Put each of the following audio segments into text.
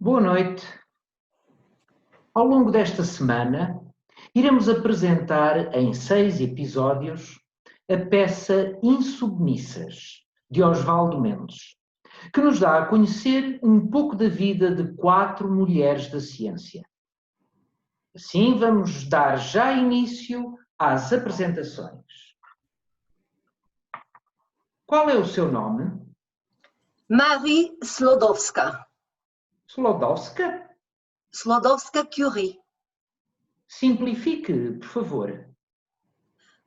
Boa noite. Ao longo desta semana, iremos apresentar em 6 episódios a peça Insubmissas, de Osvaldo Mendes, que nos dá a conhecer um pouco da vida de 4 mulheres da ciência. Assim, vamos dar já início às apresentações. Qual é o seu nome? Marie Sklodowska. Sklodowska? Sklodowska-Curie. Simplifique, por favor.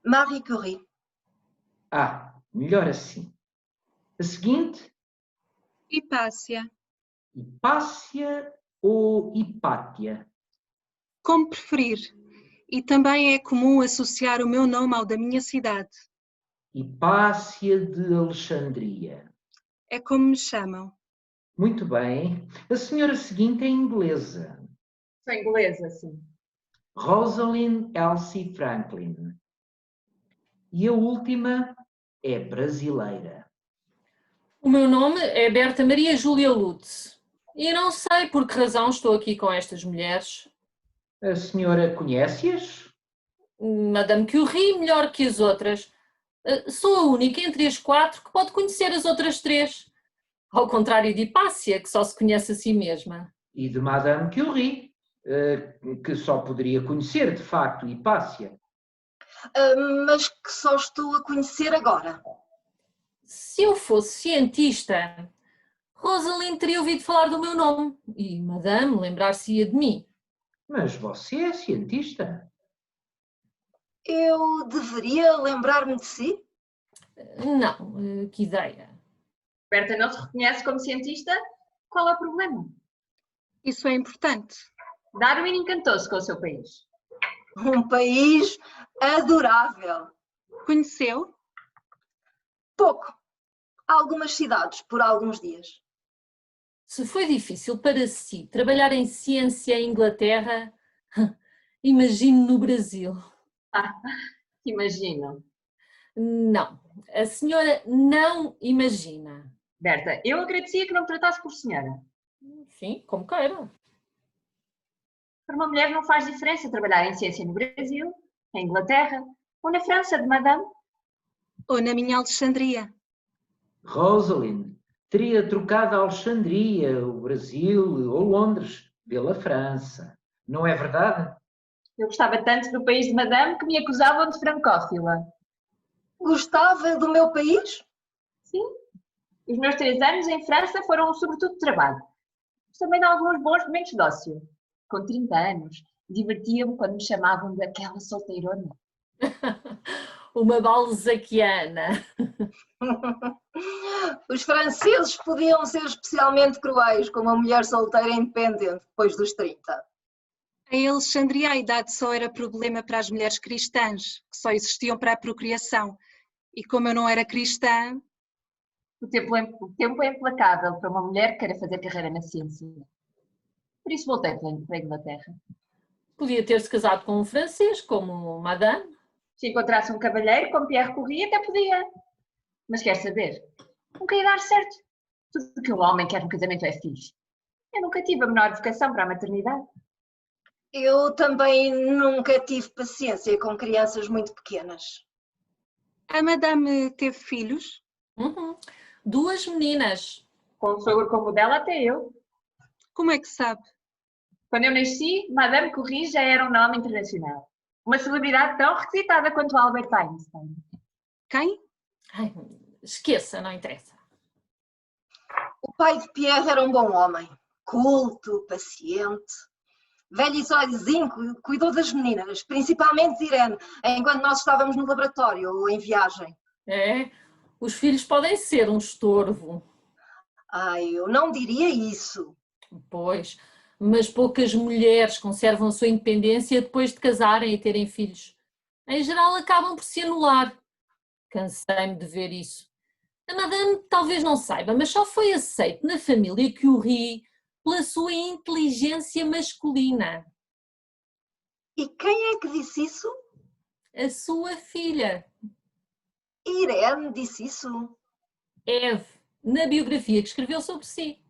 Marie Curie. Melhor assim. A seguinte? Hipácia. Hipácia ou Hipátia? Como preferir. E também é comum associar o meu nome ao da minha cidade. Hipácia de Alexandria. É como me chamam. Muito bem. A senhora seguinte é inglesa. Sou inglesa, sim. Rosalind Elsie Franklin. E a última é brasileira. O meu nome é Berta Maria Júlia Lutz. E não sei por que razão estou aqui com estas mulheres. A senhora conhece-as? Madame Curie melhor que as outras. Sou a única entre as 4 que pode conhecer as outras 3. Ao contrário de Hipácia, que só se conhece a si mesma. E de Madame Curie, que só poderia conhecer, de facto, Hipácia. Mas que só estou a conhecer agora. Se eu fosse cientista, Rosalind teria ouvido falar do meu nome e Madame lembrar-se-ia de mim. Mas você é cientista? Eu deveria lembrar-me de si? Não, que ideia. Berta não se reconhece como cientista? Qual é o problema? Isso é importante. Darwin encantou-se com o seu país. Um país adorável. Conheceu? Pouco. Algumas cidades, por alguns dias. Se foi difícil para si trabalhar em ciência em Inglaterra, imagine no Brasil. Imagino. Não, a senhora não imagina. Berta, eu agradecia que não me tratasse por senhora. Sim, como queira. Para uma mulher não faz diferença trabalhar em ciência no Brasil, em Inglaterra ou na França, de Madame. Ou na minha Alexandria. Rosalind teria trocado a Alexandria, o Brasil ou Londres pela França. Não é verdade? Eu gostava tanto do país de Madame que me acusavam de francófila. Gostava do meu país? Sim. Os meus 3 anos em França foram sobretudo de trabalho. Mas também de alguns bons momentos de ócio. Com 30 anos, divertia-me quando me chamavam daquela solteirona. Uma balzaquiana. Os franceses podiam ser especialmente cruéis com uma mulher solteira independente depois dos 30. Em Alexandria a idade só era problema para as mulheres cristãs, que só existiam para a procriação. E como eu não era cristã... O tempo é implacável para uma mulher que queira fazer carreira na ciência. Por isso voltei para a Inglaterra. Podia ter-se casado com um francês, como Madame. Se encontrasse um cavalheiro como Pierre Curie, até podia. Mas quer saber? Nunca ia dar certo. Tudo que um homem quer no casamento é fixe. Eu nunca tive a menor vocação para a maternidade. Eu também nunca tive paciência com crianças muito pequenas. A Madame teve filhos? 2 meninas. Com um sogro como o dela, até eu. Como é que sabe? Quando eu nasci, Madame Curie já era um nome internacional. Uma celebridade tão requisitada quanto Albert Einstein. Quem? Ai, esqueça, não interessa. O pai de Pierre era um bom homem. Culto, paciente. Velho e sozinho, cuidou das meninas, principalmente de Irene, enquanto nós estávamos no laboratório ou em viagem. É, os filhos podem ser um estorvo. Eu não diria isso. Pois, mas poucas mulheres conservam a sua independência depois de casarem e terem filhos. Em geral acabam por se anular. Cansei-me de ver isso. A Madame talvez não saiba, mas só foi aceite na família Curie pela sua inteligência masculina. E quem é que disse isso? A sua filha, Irene disse isso. Eve, na biografia que escreveu sobre si.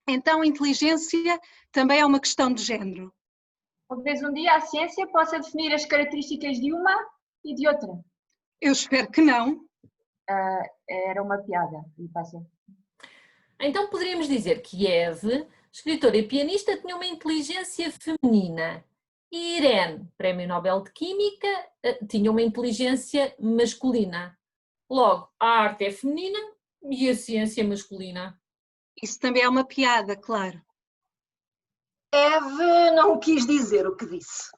Então, inteligência também é uma questão de género. Talvez um dia a ciência possa definir as características de uma e de outra. Eu espero que não. Era uma piada, e passa. Então poderíamos dizer que Eve, escritora e pianista, tinha uma inteligência feminina. E Irene, Prémio Nobel de Química, tinha uma inteligência masculina. Logo, a arte é feminina e a ciência masculina. Isso também é uma piada, claro. Eve não quis dizer o que disse.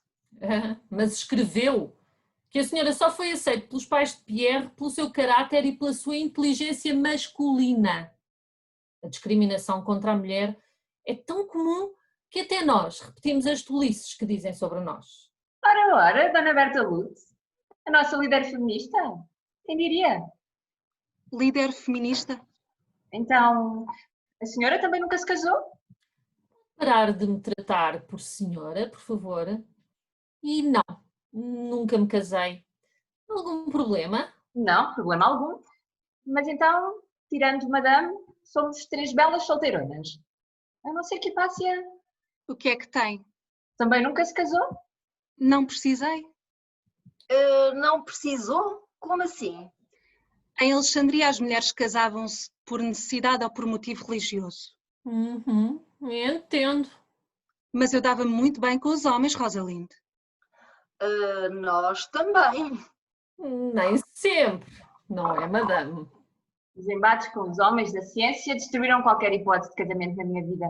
Mas escreveu que a senhora só foi aceita pelos pais de Pierre pelo seu caráter e pela sua inteligência masculina. A discriminação contra a mulher é tão comum que até nós repetimos as tolices que dizem sobre nós. Ora, Dona Berta Lutz, a nossa líder feminista, quem diria? Líder feminista? Então, a senhora também nunca se casou? Parar de me tratar por senhora, por favor. E não, nunca me casei. Algum problema? Não, problema algum. Mas então, tirando Madame, somos 3 belas solteironas. A não ser que Hipácia O que é que tem? também nunca se casou? Não precisei. Não precisou? Como assim? Em Alexandria as mulheres casavam-se por necessidade ou por motivo religioso. Entendo. Mas eu dava muito bem com os homens, Rosalind. Nós também. Nem sempre, não é, madame? Os embates com os homens da ciência destruíram qualquer hipótese de casamento na minha vida.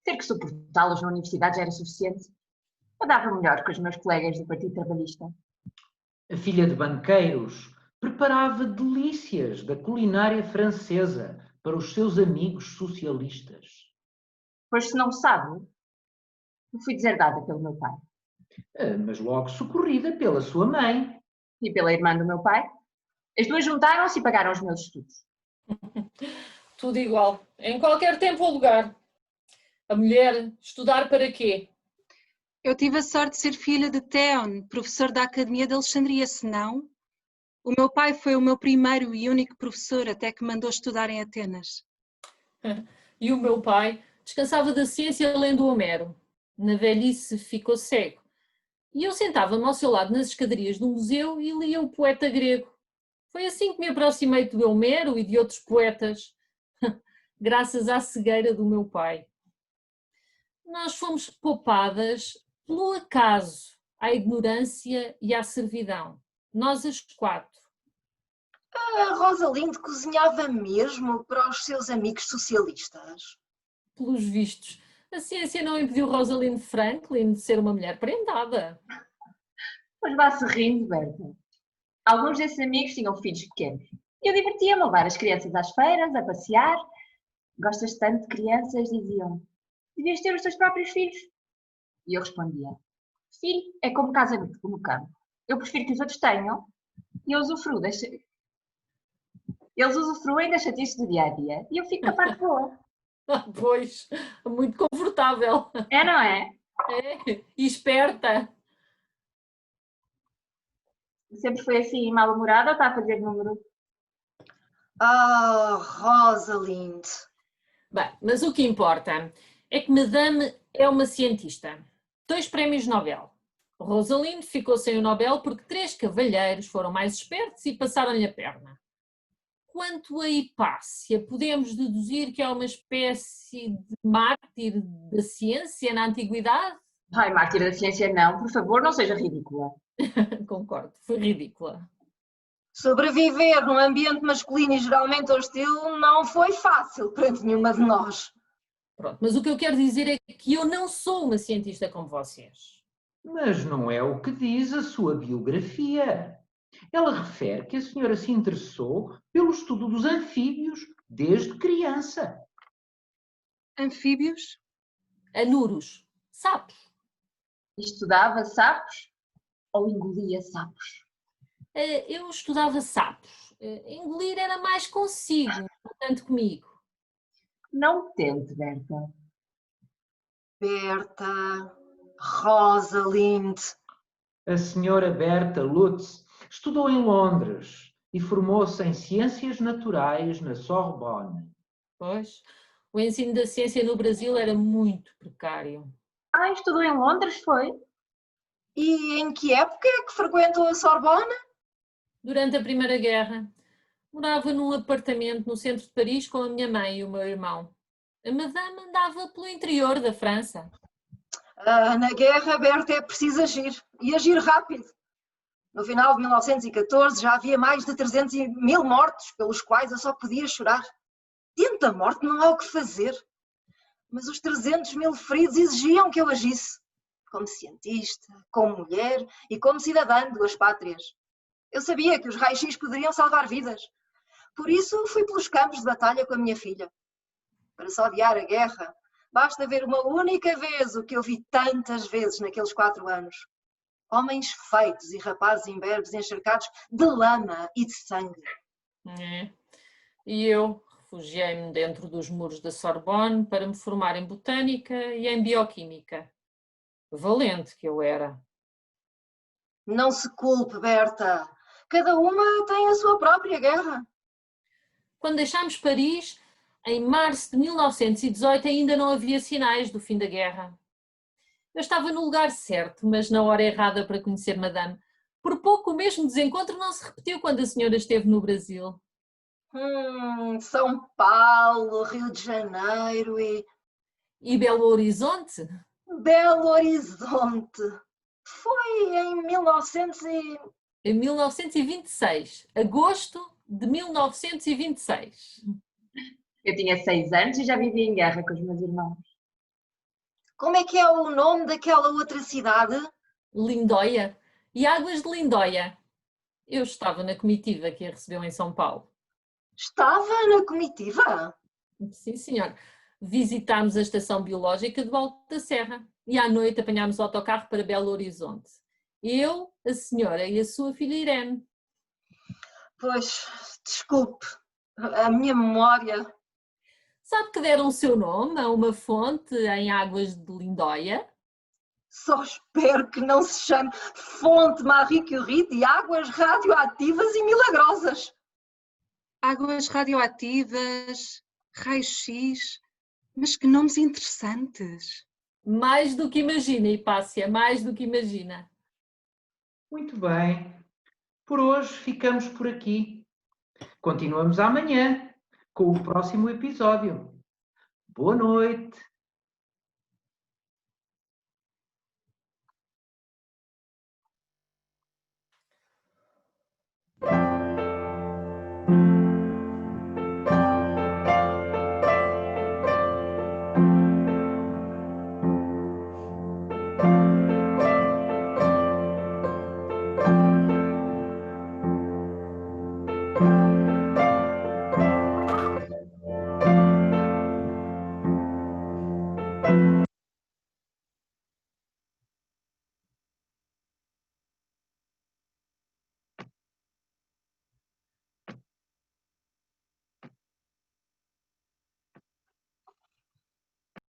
Ter que suportá-los na universidade já era suficiente. Eu dava melhor que os meus colegas do Partido Trabalhista. A filha de banqueiros preparava delícias da culinária francesa para os seus amigos socialistas. Pois, se não sabe, eu fui deserdada pelo meu pai Mas logo socorrida pela sua mãe. e pela irmã do meu pai. As duas juntaram-se e pagaram os meus estudos. Tudo igual, em qualquer tempo ou lugar. A mulher, estudar para quê? Eu tive a sorte de ser filha de Theon, professor da Academia de Alexandria, senão o meu pai foi o meu primeiro e único professor até que me mandou estudar em Atenas. E o meu pai descansava da ciência lendo Homero. Na velhice ficou cego. E eu sentava-me ao seu lado nas escadarias do museu e lia o poeta grego. Foi assim que me aproximei de Homero e de outros poetas, graças à cegueira do meu pai. Nós fomos poupadas pelo acaso, à ignorância e à servidão. Nós as 4. A Rosalind cozinhava mesmo para os seus amigos socialistas. Pelos vistos, a ciência não impediu Rosalind Franklin de ser uma mulher prendada. Pois vá-se rindo, Berta. Alguns desses amigos tinham filhos pequenos. E eu divertia-me a levar as crianças às feiras, a passear. Gostas tanto de crianças? Diziam. Devias ter os teus próprios filhos. E eu respondia. Filho é como casamento, como campo. Eu prefiro que os outros tenham e eu usufruo Eles usufruem das chatices do dia-a-dia e eu fico na parte boa. Pois, muito confortável. É, não é? É, e esperta. Sempre foi assim mal-humorada ou está a fazer número? Rosalind. Bem, mas o que importa é que Madame é uma cientista. 2 prémios Nobel. Rosalind ficou sem o Nobel porque 3 cavalheiros foram mais espertos e passaram-lhe a perna. Quanto a Hipácia, podemos deduzir que é uma espécie de mártir da ciência na antiguidade? Ai, mártir da ciência não, por favor, não seja ridícula. Concordo, foi ridícula. Sobreviver num ambiente masculino e geralmente hostil não foi fácil para nenhuma de nós. Pronto, mas o que eu quero dizer é que eu não sou uma cientista como vocês. Mas não é o que diz a sua biografia. Ela refere que a senhora se interessou pelo estudo dos anfíbios desde criança. Anfíbios? Anuros, sapos. Estudava sapos ou engolia sapos? Eu estudava sapos. Engolir era mais consigo, tanto comigo. Não tente, Berta. Berta, Rosalind. A senhora Berta Lutz estudou em Londres e formou-se em Ciências Naturais na Sorbonne. Pois, O ensino da ciência no Brasil era muito precário. Ah, estudou em Londres, foi? E em que época é que frequentou a Sorbonne? Durante a Primeira Guerra, morava num apartamento no centro de Paris com a minha mãe e o meu irmão. A madame andava pelo interior da França. Na guerra, Berta, é preciso agir. E agir rápido. No final de 1914 já havia mais de 300.000 mortos, pelos quais eu só podia chorar. Diante da morte não há o que fazer. Mas os 300.000 feridos exigiam que eu agisse. Como cientista, como mulher e como cidadã de duas pátrias. Eu sabia que os raios-x poderiam salvar vidas. Por isso fui pelos campos de batalha com a minha filha. Para se odiar a guerra, basta ver uma única vez o que eu vi tantas vezes naqueles 4 anos. Homens feitos e rapazes imberbes encharcados de lama e de sangue. E eu refugiei-me dentro dos muros da Sorbonne para me formar em botânica e em bioquímica. Valente que eu era. Não se culpe, Berta. Cada uma tem a sua própria guerra. Quando deixámos Paris, em março de 1918, ainda não havia sinais do fim da guerra. Eu estava no lugar certo, mas na hora errada para conhecer Madame. Por pouco o mesmo desencontro não se repetiu quando a senhora esteve no Brasil. São Paulo, Rio de Janeiro E Belo Horizonte? Belo Horizonte. Foi em 1926, agosto de 1926. Eu tinha 6 anos e já vivia em guerra com os meus irmãos. Como é que é o nome daquela outra cidade? Lindóia. E Águas de Lindóia. Eu estava na comitiva que a recebeu em São Paulo. Estava na comitiva? Sim, senhor. Visitámos a estação biológica do Alto da Serra e à noite apanhámos o autocarro para Belo Horizonte. Eu, a senhora e a sua filha Irene. Pois, desculpe, a minha memória... Sabe que deram o seu nome a uma fonte em Águas de Lindóia? Só espero que não se chame Fonte Marie Curie de águas radioativas e milagrosas. Águas radioativas, raio-x, mas que nomes interessantes. Mais do que imagina, Hipácia, mais do que imagina. Muito bem. Por hoje ficamos por aqui. Continuamos amanhã com o próximo episódio. Boa noite.